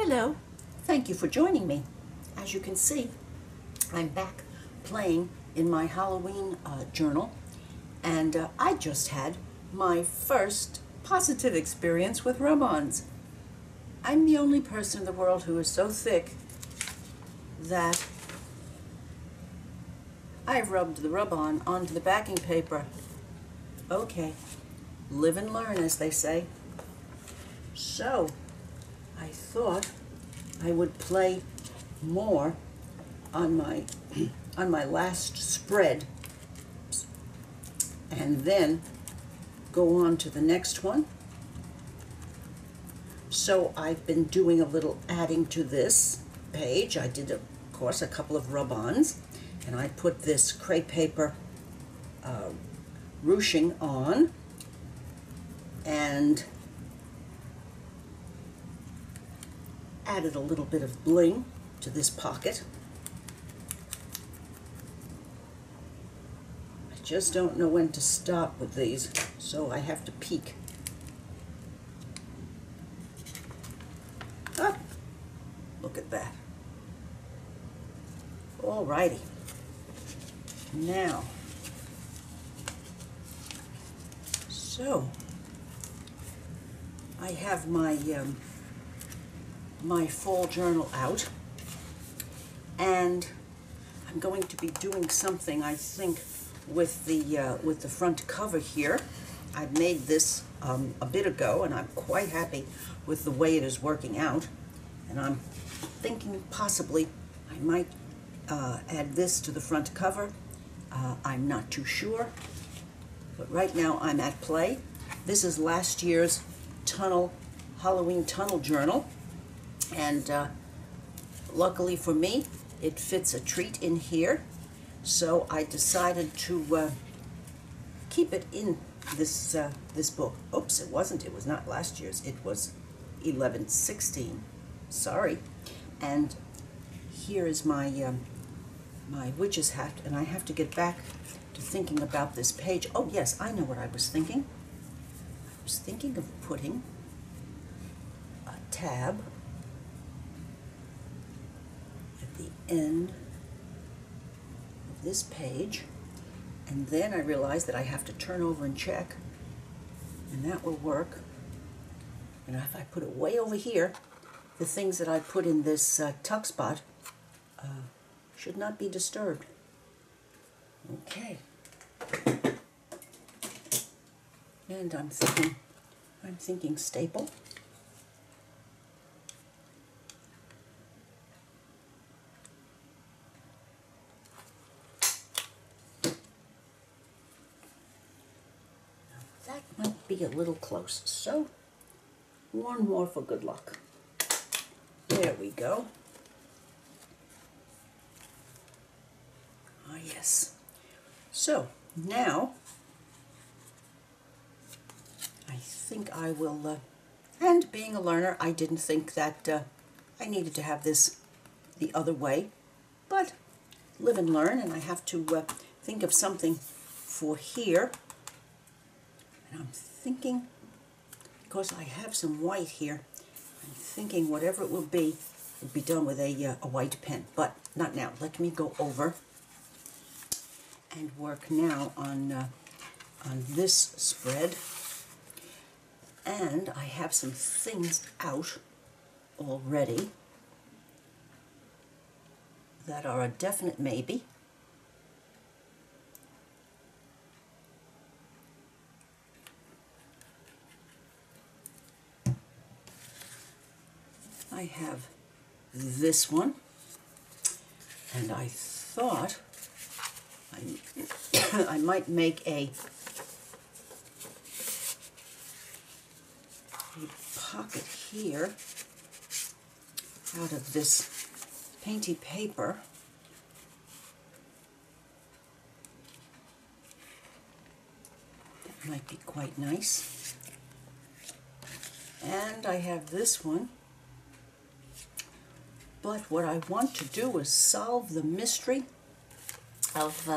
Hello, thank you for joining me. As you can see, I'm back playing in my Halloween journal, and I just had my first positive experience with rub-ons. I'm the only person in the world who is so thick that I've rubbed the rub-on onto the backing paper. Okay, live and learn, as they say. So, I thought I would play more on my on my last spread and then go on to the next one. So I've been doing a little adding to this page. I did, of course, a couple of rub-ons, and I put this crepe paper ruching on, and added a little bit of bling to this pocket. I just don't know when to stop with these, so I have to peek. Ah, look at that. Alrighty. Now, so I have my my fall journal out, and I'm going to be doing something, I think, with the front cover here. I made this a bit ago, and I'm quite happy with the way it is working out, and I'm thinking possibly I might add this to the front cover. I'm not too sure, but right now I'm at play. This is last year's Halloween tunnel journal, and luckily for me, it fits a treat in here, so I decided to keep it in this this book. Oops, it wasn't. It was not last year's. It was 11/16. Sorry. And here is my my witch's hat, and I have to get back to thinking about this page. Oh yes, I know what I was thinking. I was thinking of putting a tab at the end of this page, and then I realized that I have to turn over and check, and that will work. And if I put it way over here, the things that I put in this tuck spot should not be disturbed. Okay. And I'm thinking staple. That might be a little close, so one more for good luck. There we go. Ah, yes. So now I think I will, and being a learner, I didn't think that I needed to have this the other way, but live and learn, and I have to think of something for here. And I'm thinking, because I have some white here, I'm thinking whatever it will be done with a white pen, but not now. Let me go over and work now on this spread. And I have some things out already that are a definite maybe. I have this one, and I thought I might make a pocket here out of this painty paper. That might be quite nice. And I have this one. But what I want to do is solve the mystery of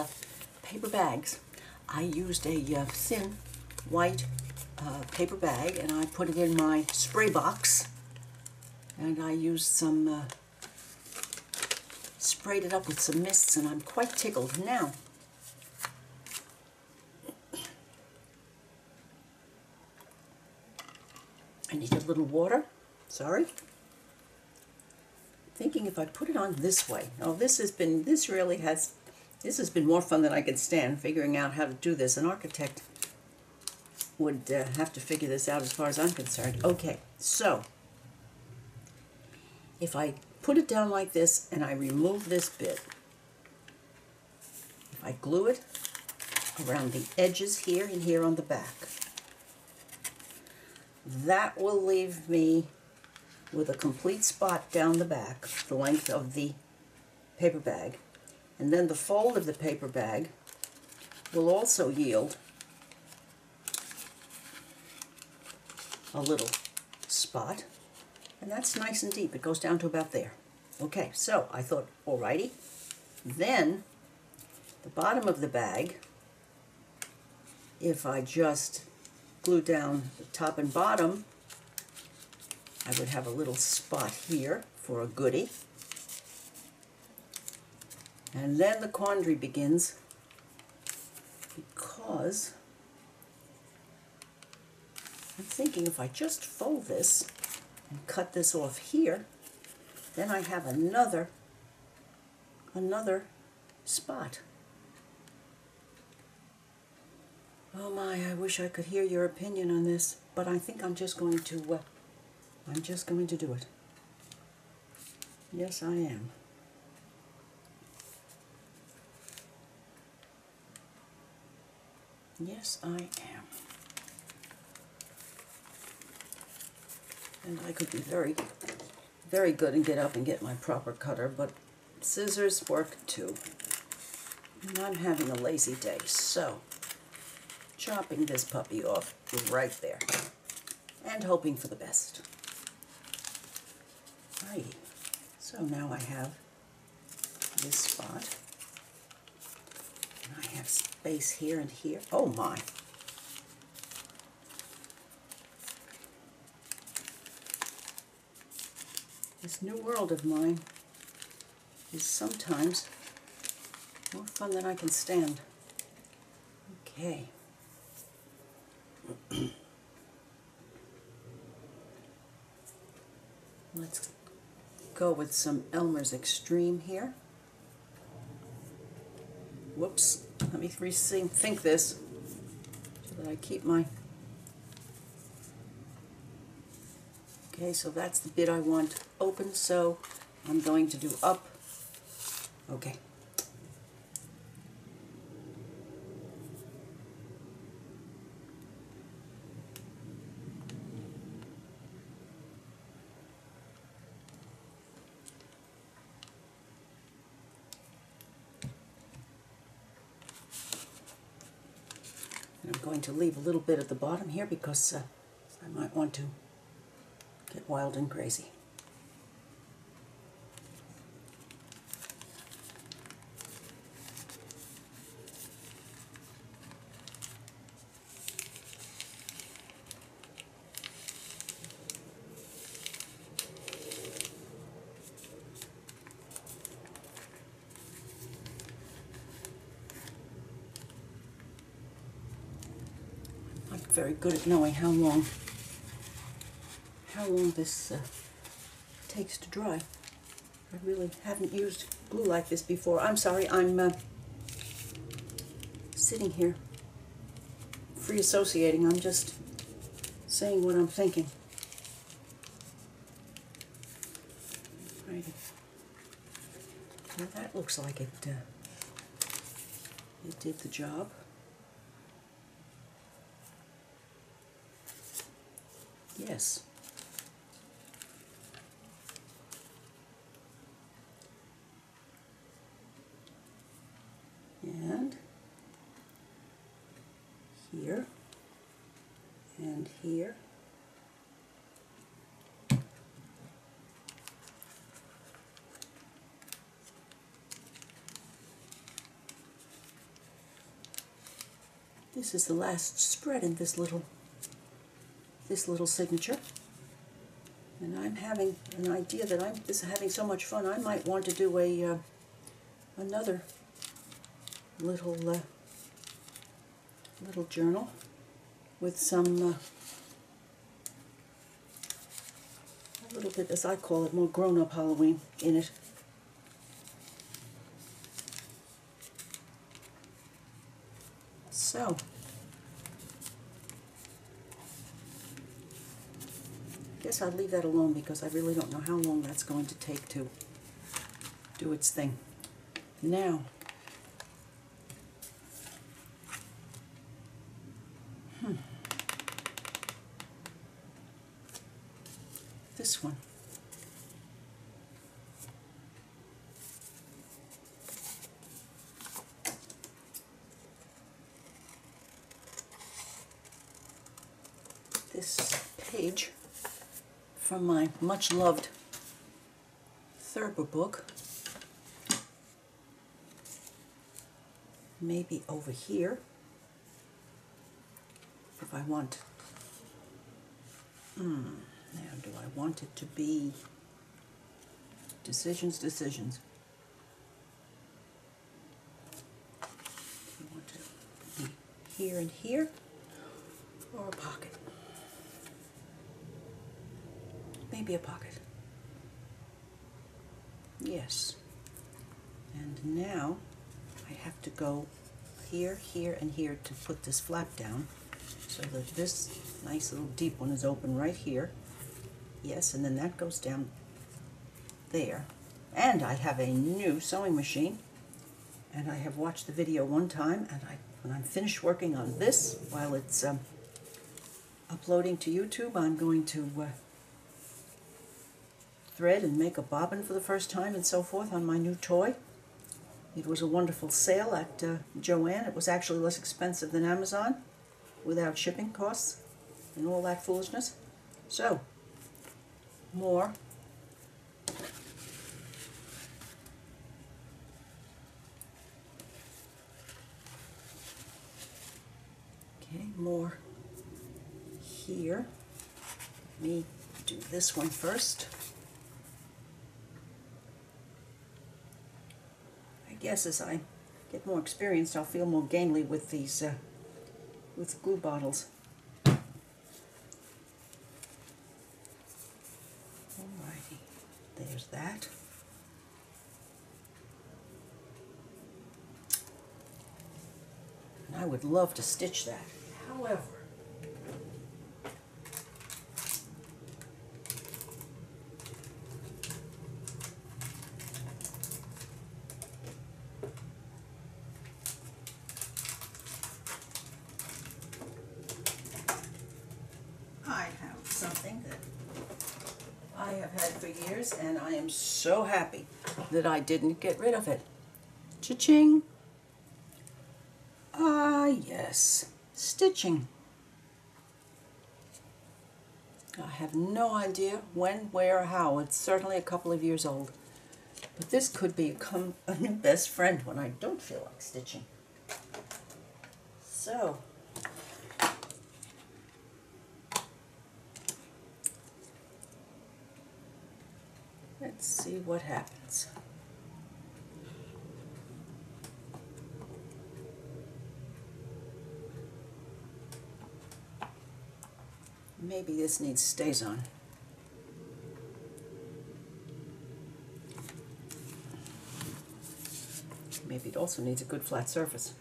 paper bags. I used a thin white paper bag, and I put it in my spray box, And I used some, sprayed it up with some mists, and I'm quite tickled. Now, I need a little water. Sorry. Thinking if I put it on this way. Oh, this has been more fun than I could stand, figuring out how to do this. An architect would have to figure this out as far as I'm concerned. Okay, so if I put it down like this and I remove this bit, if I glue it around the edges here and here on the back, that will leave me with a complete spot down the back, the length of the paper bag. And then the fold of the paper bag will also yield a little spot. And that's nice and deep. It goes down to about there. Okay, so I thought, alrighty. Then the bottom of the bag, if I just glue down the top and bottom, I would have a little spot here for a goodie. And then the quandary begins, because I'm thinking if I just fold this and cut this off here, then I have another spot. Oh my, I wish I could hear your opinion on this, but I think I'm just going to do it. Yes, I am. Yes, I am. And I could be very, very good and get up and get my proper cutter, but scissors work too. And I'm having a lazy day, so chopping this puppy off right there and hoping for the best. Righty. So now I have this spot. And I have space here and here. Oh my! This new world of mine is sometimes more fun than I can stand. Okay. Let's go with some Elmer's Extreme here. Whoops. Let me rethink this so that I keep my... Okay, so that's the bit I want open, so I'm going to do up. Okay. And I'm going to leave a little bit at the bottom here because I might want to get wild and crazy. I'm very good at knowing how long this takes to dry. I really haven't used glue like this before. I'm sorry, I'm sitting here free associating. I'm just saying what I'm thinking. Right. Well, that looks like it did the job. Yes. And here and here. This is the last spread in this little signature. And I'm having an idea that I'm just having so much fun, I might want to do a another little little journal with some a little bit, as I call it, more grown-up Halloween in it. So, I guess I'll leave that alone because I really don't know how long that's going to take to do its thing. Now, this one. This page from my much-loved Thurber book, maybe over here, if I want. Now, do I want it to be decisions? Do you want it to be here and here, or a pocket? Maybe a pocket. Yes. And now I have to go here, here, and here to put this flap down so that this nice little deep one is open right here. Yes, and then that goes down there. And I have a new sewing machine, and I have watched the video one time, and when I'm finished working on this, while it's uploading to YouTube, I'm going to thread and make a bobbin for the first time and so forth on my new toy. It was a wonderful sale at Joann. It was actually less expensive than Amazon without shipping costs and all that foolishness. So, more. Okay, more here. Let me do this one first. I guess as I get more experienced, I'll feel more gamely with these with glue bottles. Alrighty, there's that. And I would love to stitch that. However, I have something that I have had for years, and I am so happy that I didn't get rid of it. Cha-ching! Ah, yes, stitching. I have no idea when, where, or how. It's certainly a couple of years old. But this could become a new best friend when I don't feel like stitching. So, let's see what happens. Maybe this needs stays-on. Maybe it also needs a good flat surface.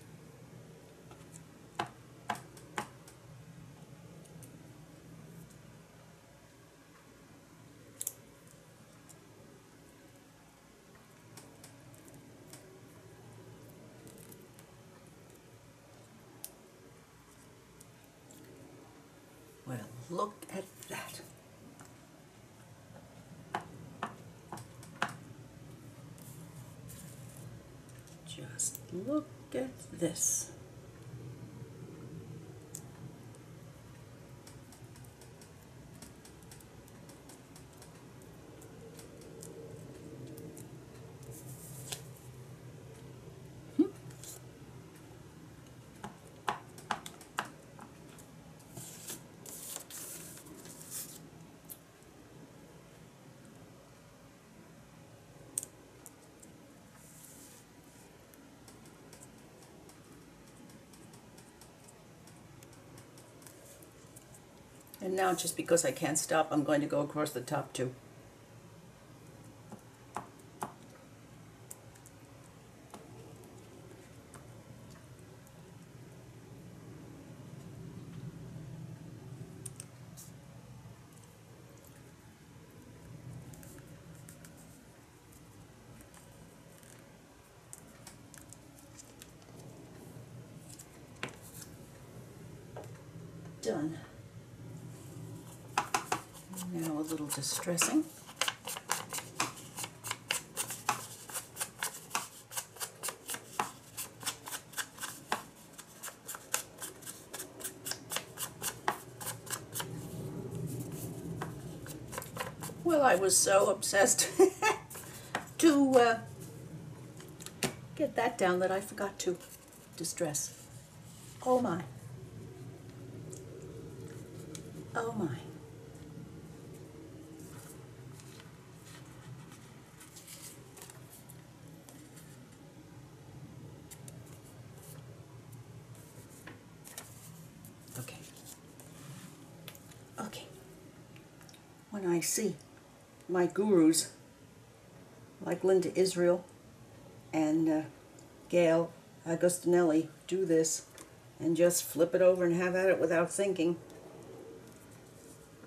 Well, look at that. Just look at this. And now, just because I can't stop, I'm going to go across the top too. Done. Now a little distressing. Well, I was so obsessed to get that down that I forgot to distress. Oh my. Oh my. Okay. Okay. When I see my gurus like Linda Israel and Gail Agostinelli do this and just flip it over and have at it without thinking,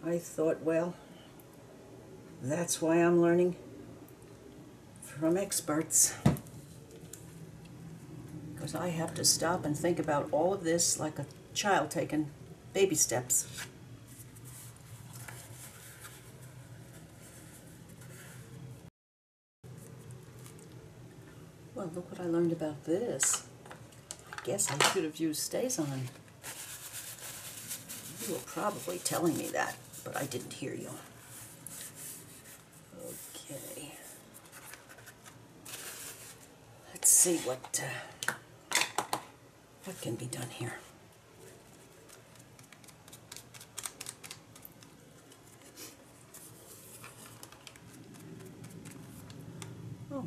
I thought, well, that's why I'm learning from experts. Because I have to stop and think about all of this like a child taking baby steps. Well, look what I learned about this. I guess I should have used StazOn. You were probably telling me that, but I didn't hear you. Okay. Let's see what can be done here. Oh.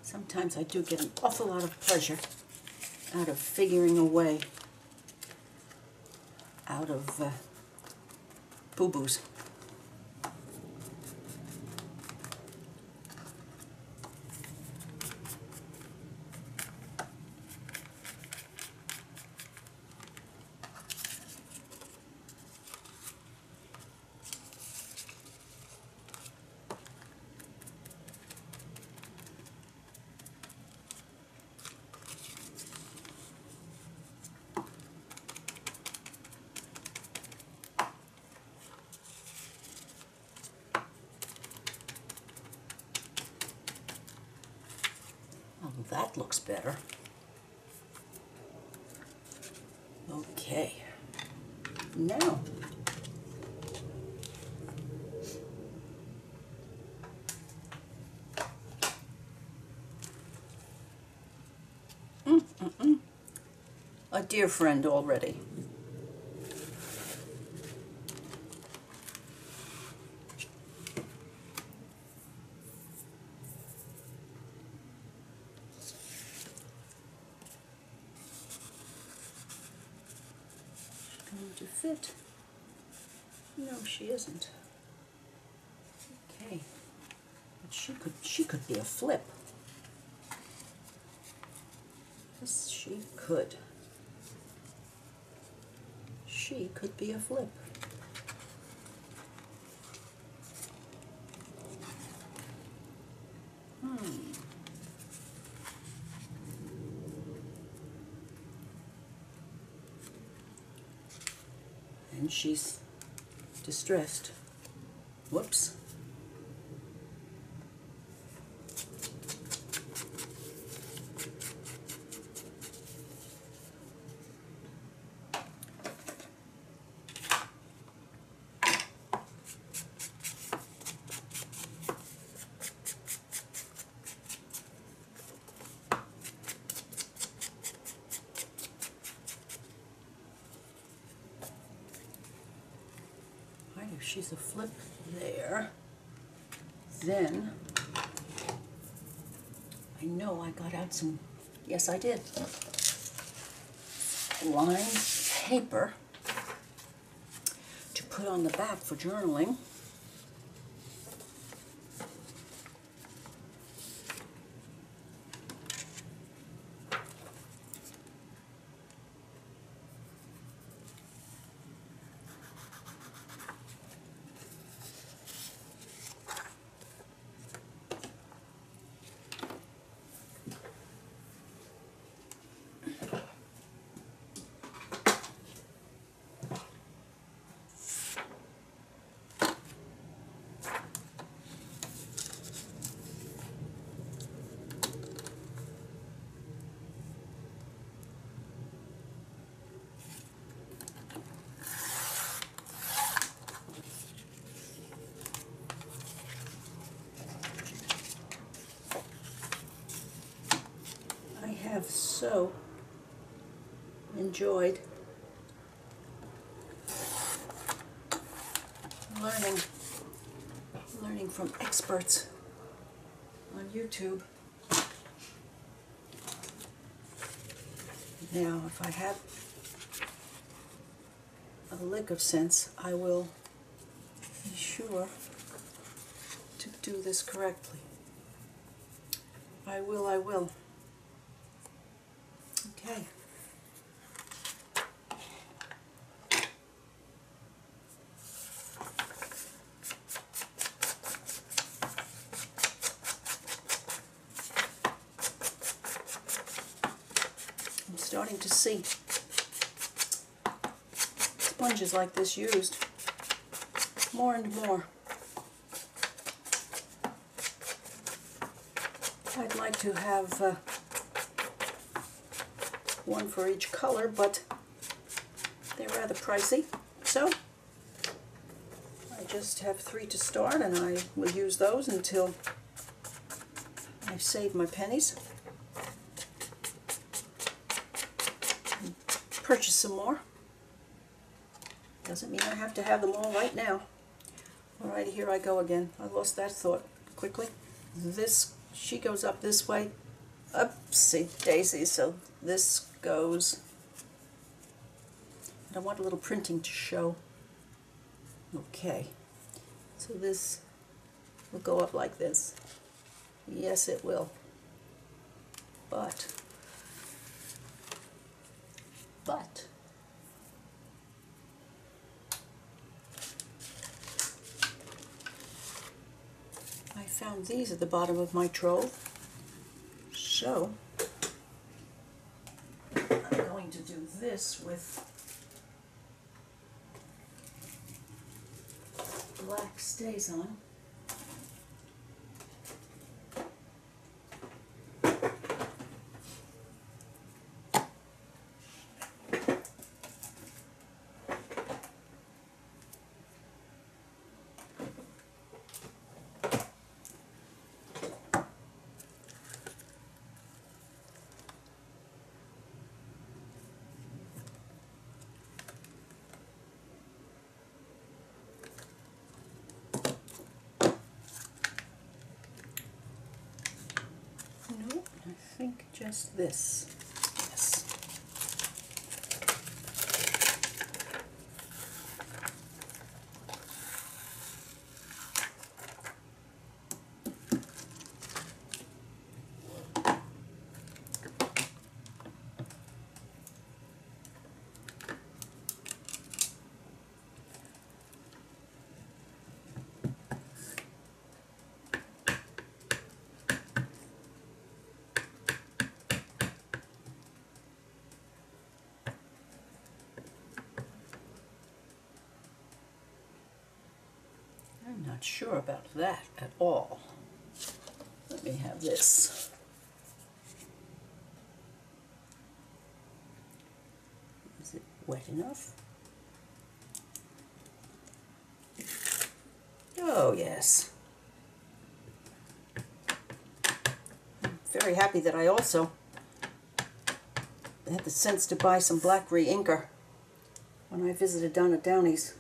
Sometimes I do get an awful lot of pleasure out of figuring a way out of boo-boos. Oh, that looks better. Okay. Now, a dear friend already. Going to fit. No, she isn't. Okay. But she could be a flip. Yes, she could. She could be a flip. And she's distressed. Whoops. she's a flip there. Then, I know I got out some, yes I did, lined paper to put on the back for journaling. I have so enjoyed learning from experts on YouTube. Now, if I have a lick of sense, I will be sure to do this correctly. I will. Okay. I'm starting to see sponges like this used more and more. I'd like to have one for each color, but they're rather pricey, so I just have 3 to start, and I will use those until I save my pennies and purchase some more. Doesn't mean I have to have them all right now. Alright, here I go again. I lost that thought quickly. She goes up this way. Oopsie daisy, so this goes. I want a little printing to show. Okay, so this will go up like this. Yes, it will. But I found these at the bottom of my trove, so I'm going to do this with black StazOn. I think just this. Yes. I'm not sure about that at all. Let me have this. Is it wet enough? Oh, yes. I'm very happy that I also had the sense to buy some black re-inker when I visited down at Downey's.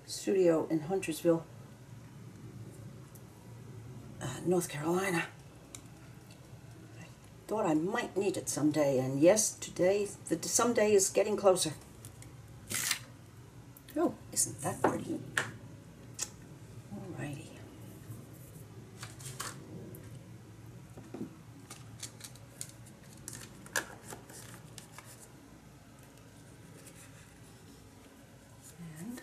studio in Huntersville, North Carolina. I thought I might need it someday, and yes, today, the someday is getting closer. Oh, isn't that pretty? Alrighty. And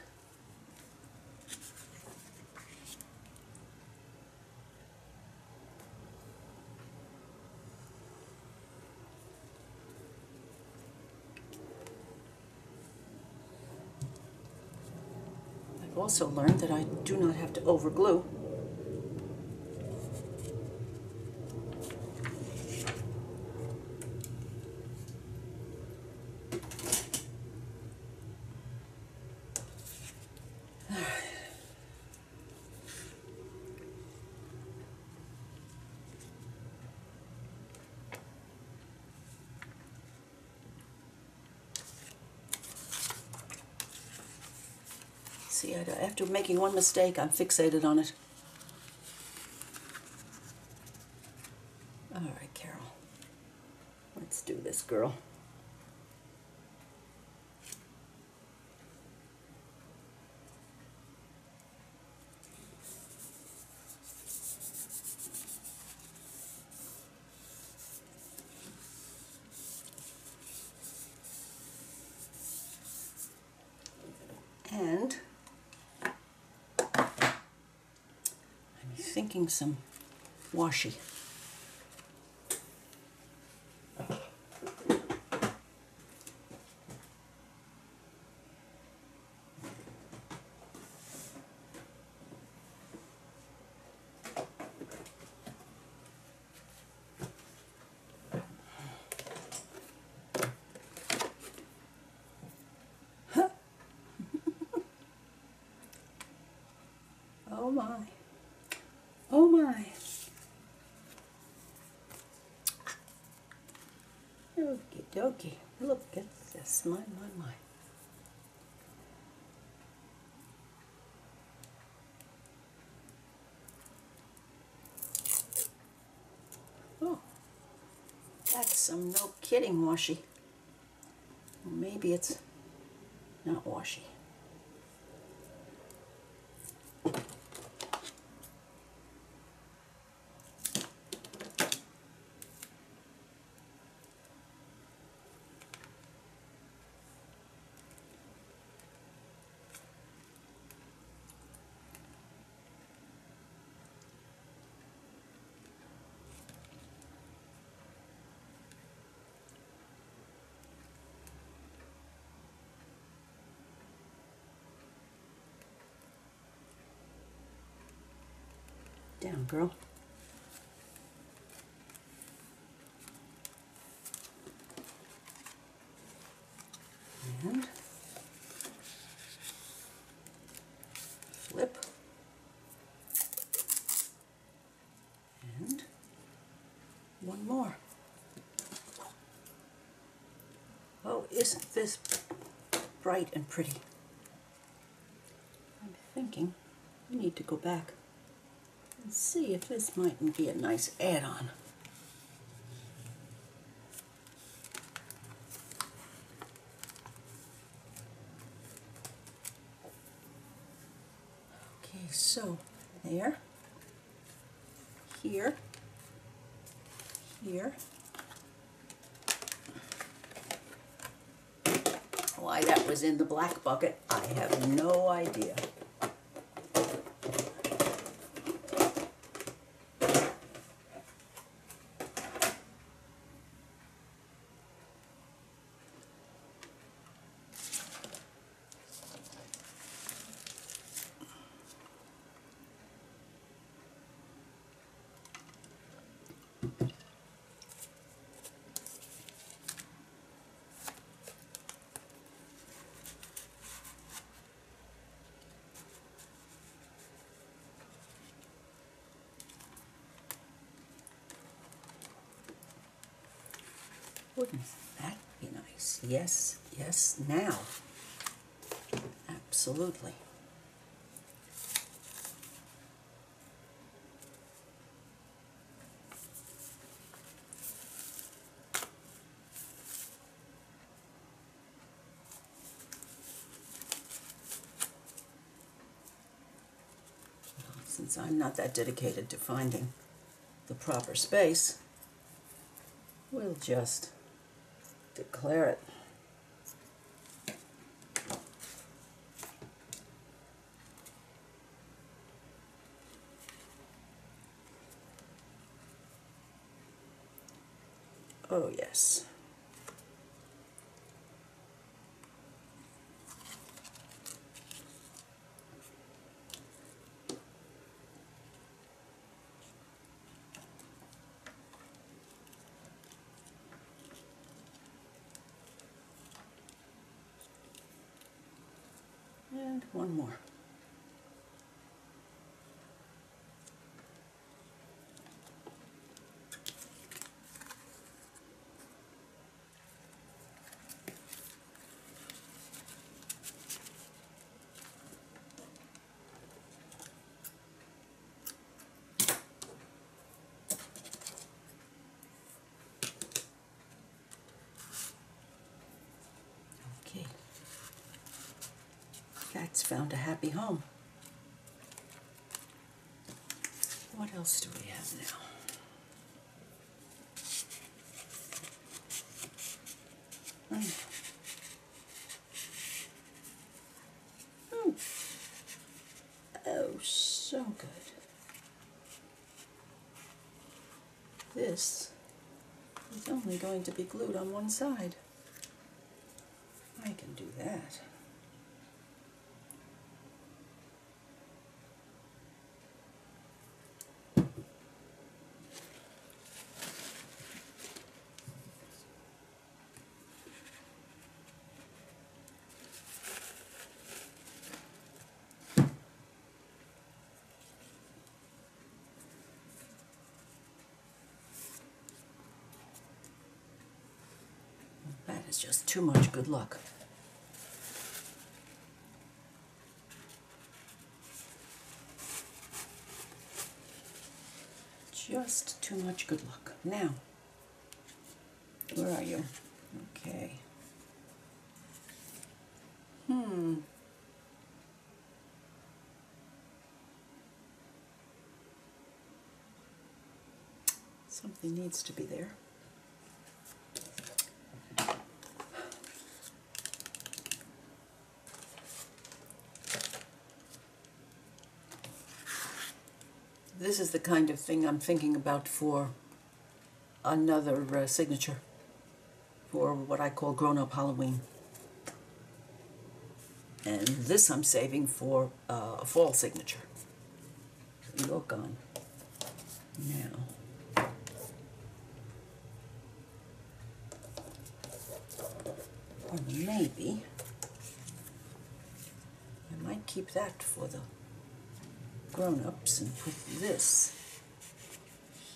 I've also learned that I do not have to overglue. See, after making one mistake, I'm fixated on it. All right, Carol. Let's do this, girl. And I'm thinking some washi. Oh my. Oh my. Okie dokie. Look at this. My. Oh, that's some no kidding washi. Well, maybe it's not washi. Down, girl. And flip. And one more. Oh, isn't this bright and pretty? I'm thinking we need to go back and see if this mightn't be a nice add-on. Okay, so there, here, here. Why that was in the black bucket, I have no idea. Wouldn't that be nice? Yes, yes, now. Absolutely. since I'm not that dedicated to finding the proper space, we'll just declare it. Oh, yes. And one more. Okay. That's found a happy home. What else do we have now? Oh, oh, so good. This is only going to be glued on one side. I can do that. That is just too much good luck. Just too much good luck. Now, where are you? Okay. Something needs to be there. This is the kind of thing I'm thinking about for another signature, for what I call grown-up Halloween. And this I'm saving for a fall signature. You're gone. Now, or maybe I might keep that for the grown-ups and put this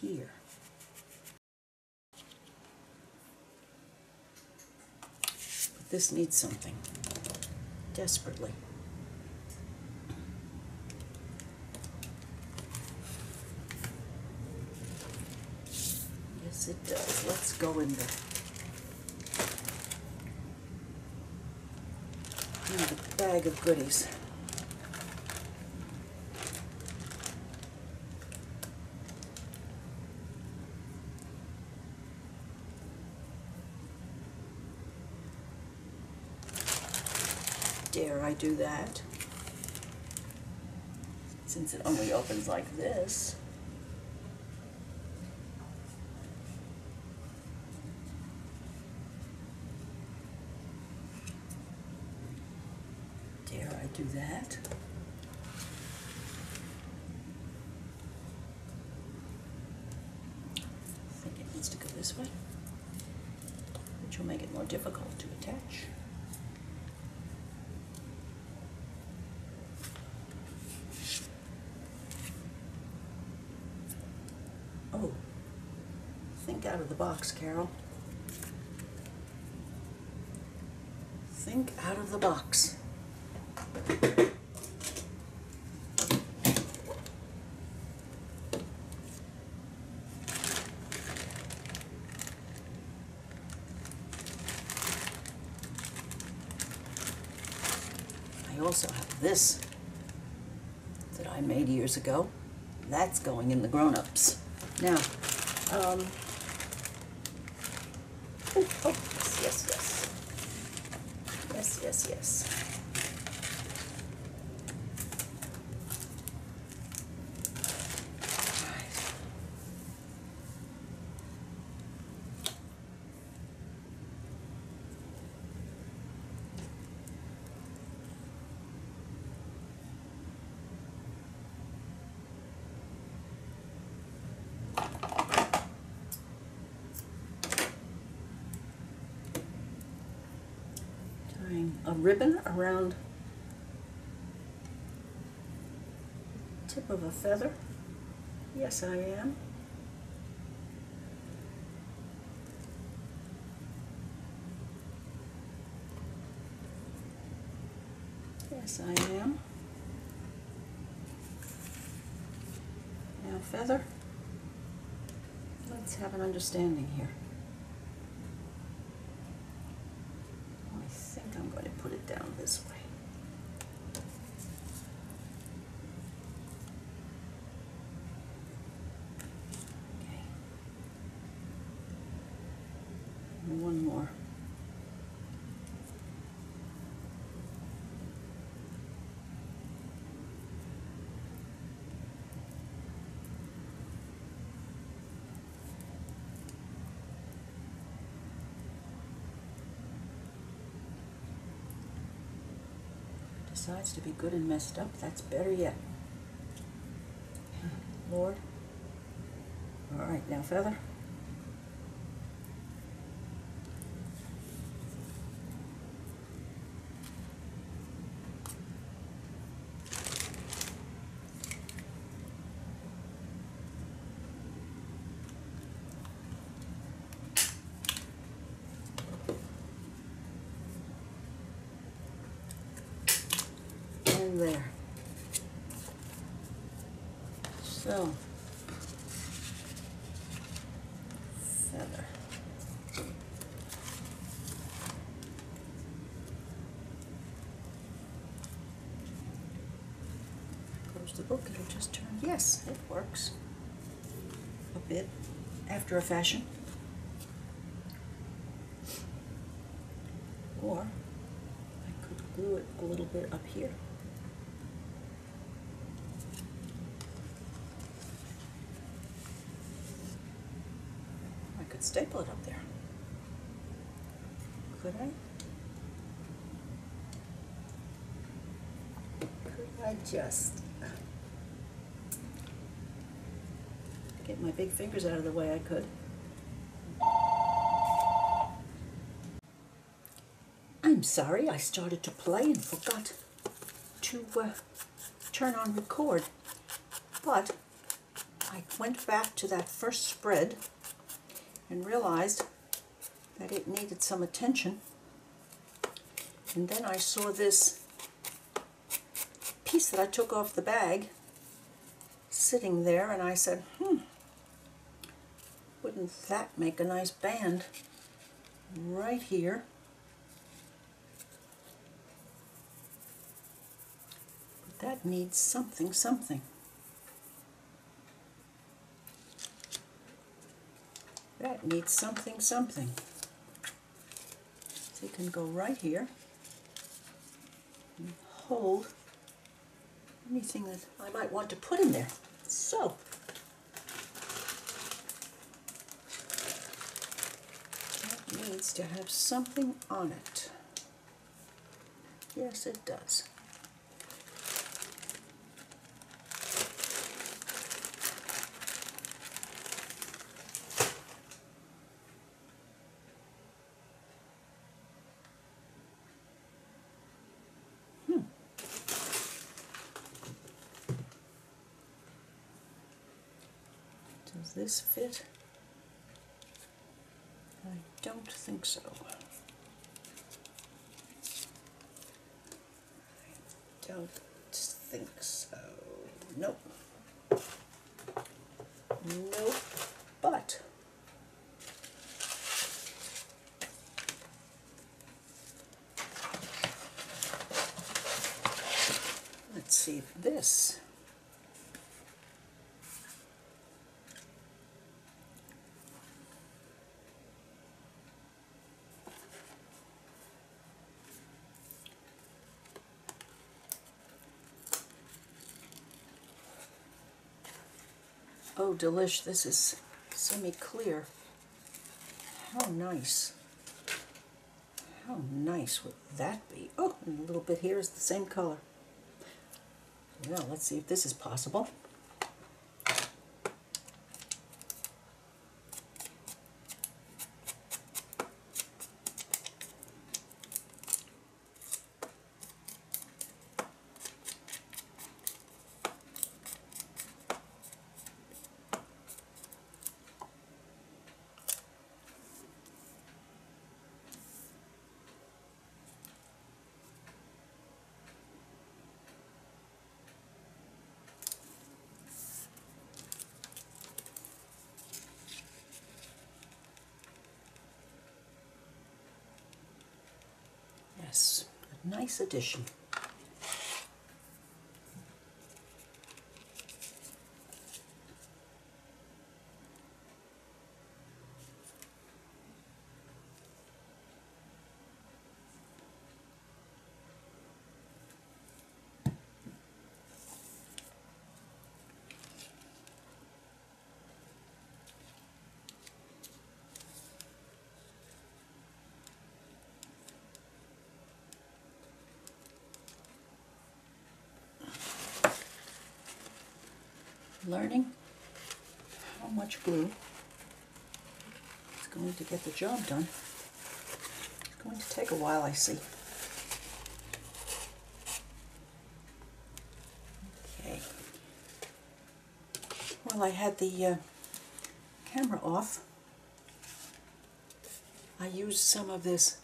here. But this needs something desperately. Yes, it does. Let's go in the bag of goodies. Dare I do that? Since it only opens like this. Dare I do that? I think it needs to go this way, which will make it more difficult to attach. Oh, think out of the box, Carol. Think out of the box. I also have this that I made years ago. That's going in the grown-ups. Now, oh, yes, yes, yes. Yes, yes, yes. Tying a ribbon around the tip of a feather. Yes, I am. Yes, I am. Now, feather. Let's have an understanding here. I think I'm going to put it down this way. Okay. And one more. Decides to be good and messed up, that's better yet. Lord. All right, now feather. And there. So, feather. Close the book, it'll just turn. Yes, it works. A bit, after a fashion. Or I could glue it a little bit up here. I could staple it up there. Could I? Could I just get my big fingers out of the way? I could. I'm sorry, I started to play and forgot to turn on record. But I went back to that first spread and realized that it needed some attention. And then I saw this piece that I took off the bag sitting there, and I said, wouldn't that make a nice band right here? But that needs something, something. That needs something, something. So you can go right here and hold anything that I might want to put in there. So, that needs to have something on it. Yes, it does. Does this fit? I don't think so. I don't think so. Nope. Nope. But let's see if this Oh, delish, this is semi-clear. How nice. How nice would that be? Oh, and a little bit here is the same color. Well, let's see if this is possible. Yes, a nice addition. Learning how much glue is going to get the job done. It's going to take a while, I see. Okay. While I had the camera off, I used some of this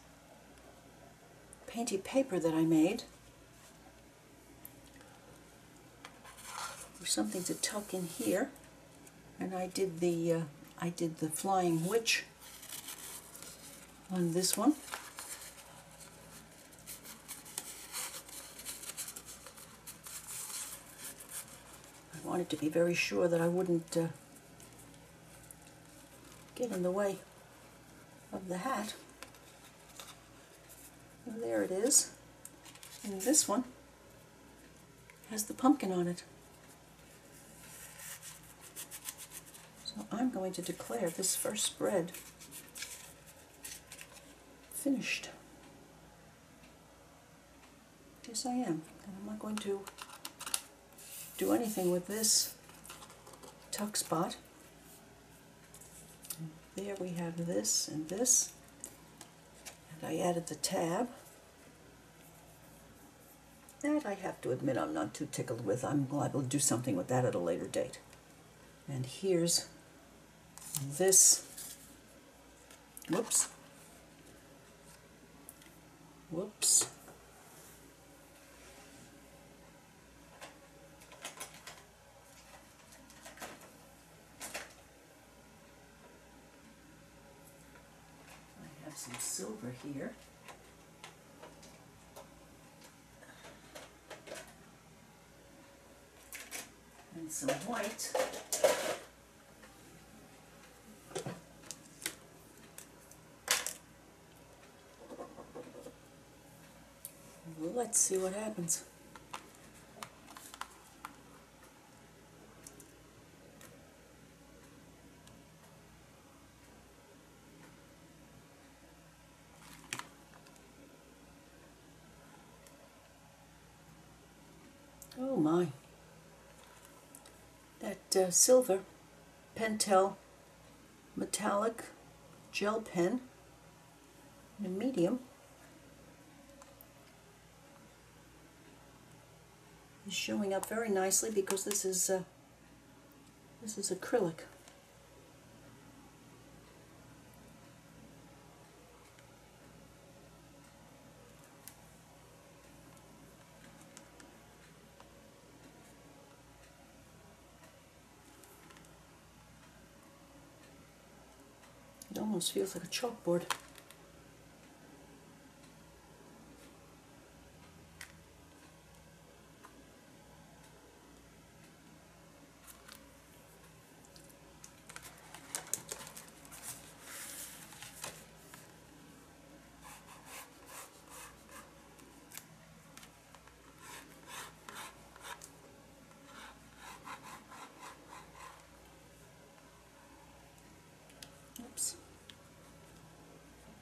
painty paper that I made for something to tuck in here, and I did the flying witch on this one. I wanted to be very sure that I wouldn't get in the way of the hat. And there it is. And this one has the pumpkin on it. So I'm going to declare this first spread finished. Yes, I am. And I'm not going to do anything with this tuck spot. And there we have this and this. And I added the tab. That I have to admit I'm not too tickled with. I'm liable to do something with that at a later date. And here's this. Whoops. Whoops. I have some silver here. And some white. Let's see what happens. Oh my. That silver Pentel metallic gel pen in a medium is showing up very nicely because this is acrylic. It almost feels like a chalkboard.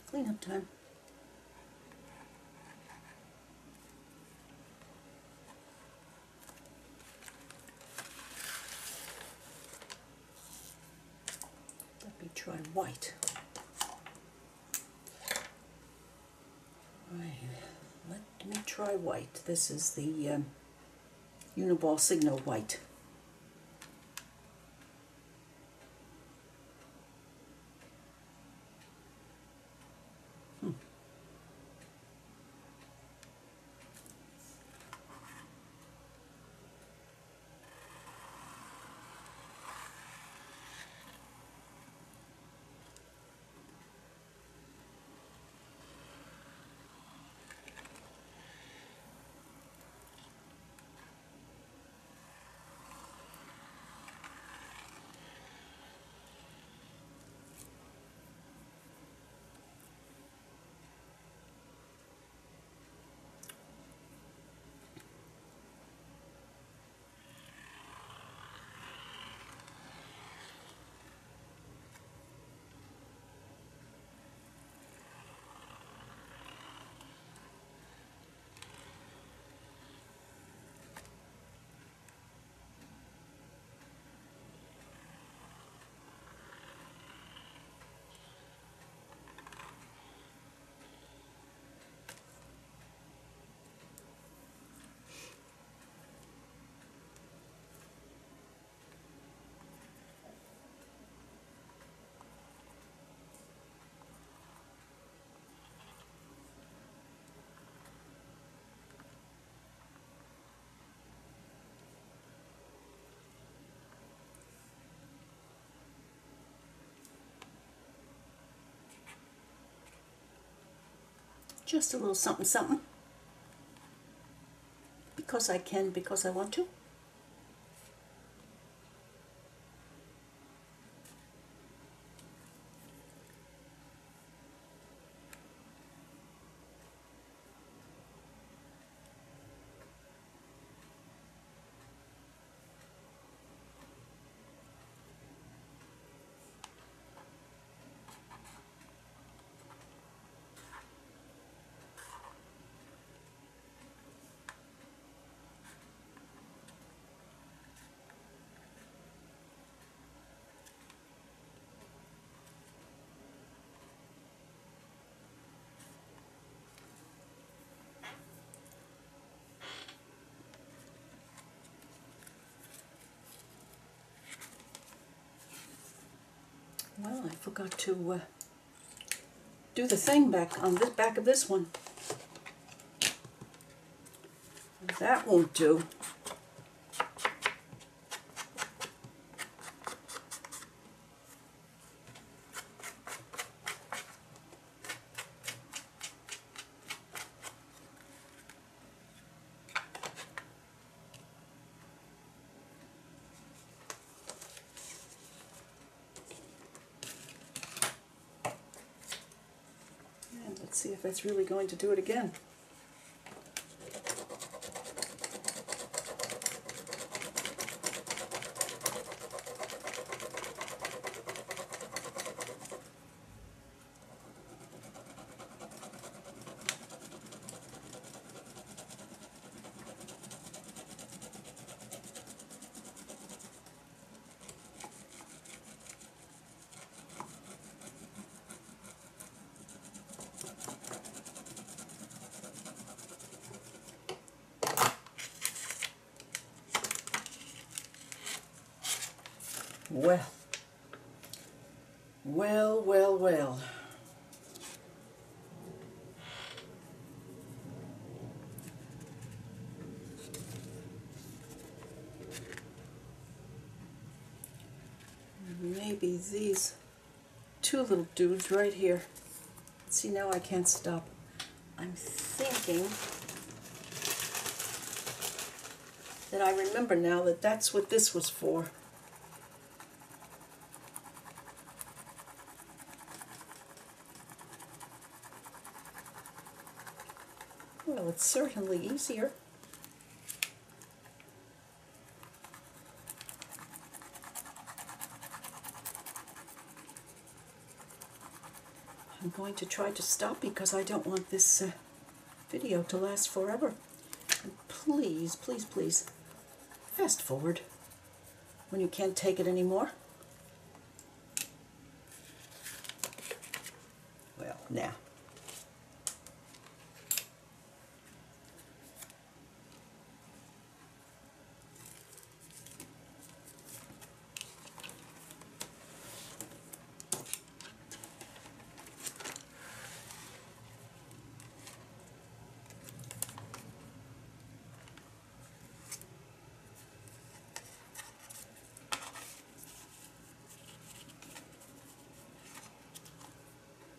Cleanup time. Let me try white. Right, let me try white. This is the Uniball Signo white. Just a little something, something. Because I can, because I want to. Well, I forgot to do the thing back on this back of this one. That won't do. And let's see if that's really going to do it again. Well, well, well, well. Maybe these two little dudes right here. See, now I can't stop. I'm thinking that I remember now that that's what this was for. Well, it's certainly easier. I'm going to try to stop because I don't want this video to last forever. And please, please, please, fast forward when you can't take it anymore. Well, now.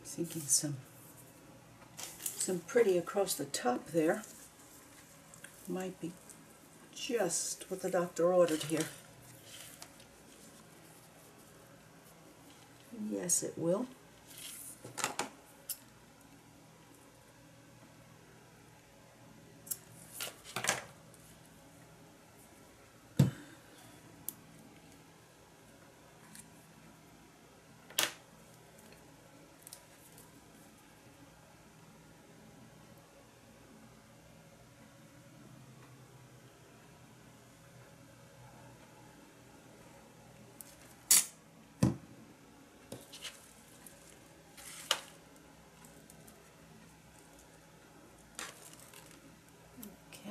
Thinking some pretty across the top there might be just what the doctor ordered here. Yes, it will.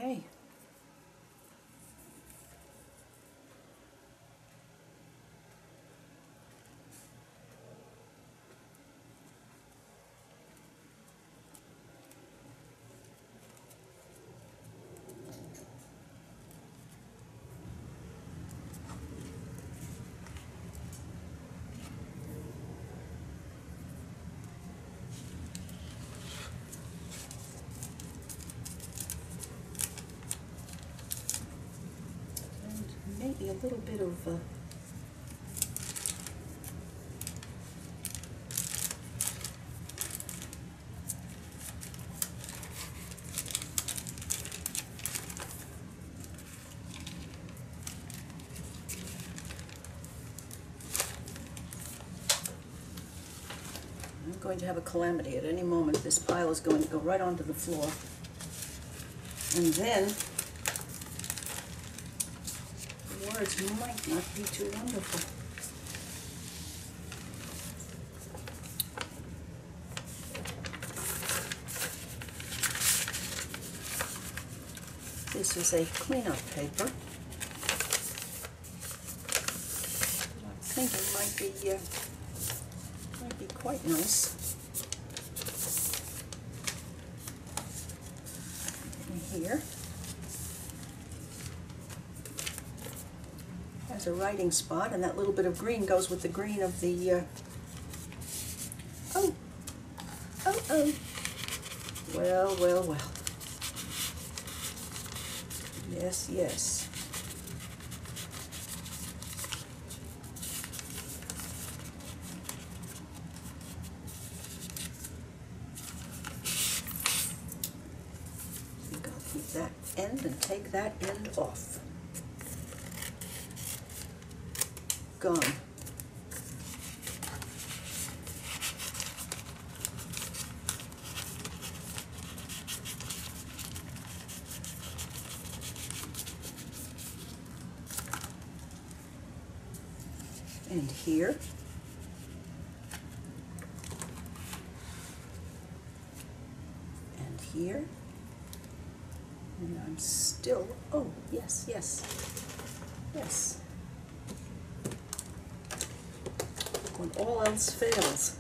Okay. Maybe a little bit of I'm going to have a calamity at any moment. This pile is going to go right onto the floor. And then the words might not be too wonderful. This is a cleanup paper. I think it might be quite nice. And here has a spot, and that little bit of green goes with the green of the oh. Well. Yes. I think I'll keep that end and take that end off. Gone. And here. And here. And I'm still, oh, yes. When all else fails.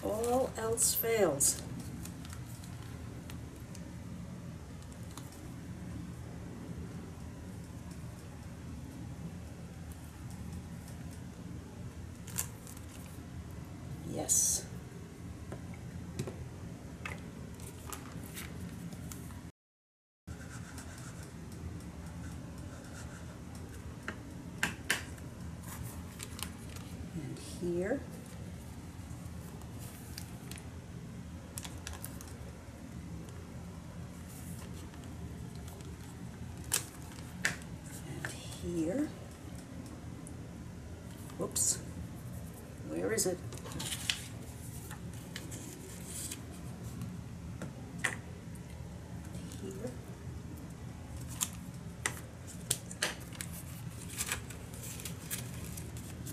All else fails. Yes. And here. here. Whoops. Where is it? Here.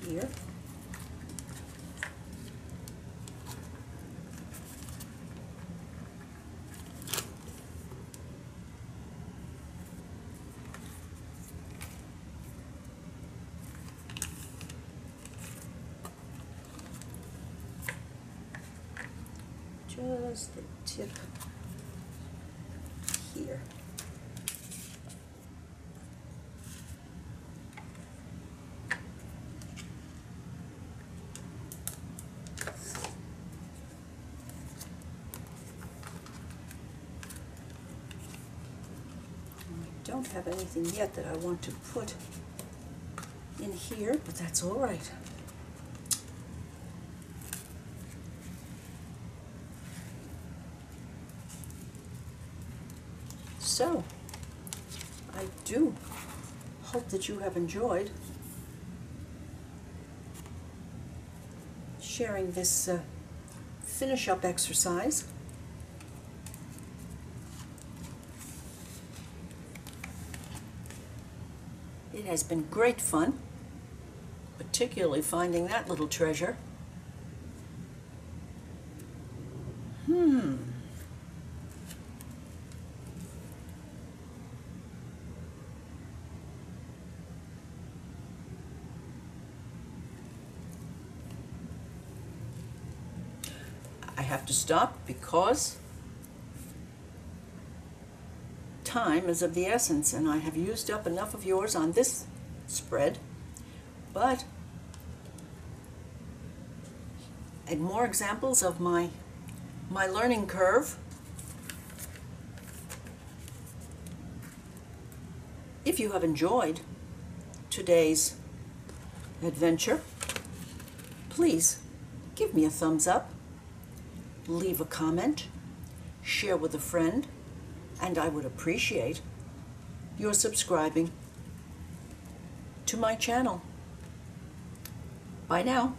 Here. Just the tip here. I don't have anything yet that I want to put in here, but that's all right. So, I do hope that you have enjoyed sharing this finish-up exercise. It has been great fun, particularly finding that little treasure. I have to stop because time is of the essence, and I have used up enough of yours on this spread, but and more examples of my learning curve. If you have enjoyed today's adventure, please give me a thumbs up, leave a comment, share with a friend, and I would appreciate your subscribing to my channel. Bye now.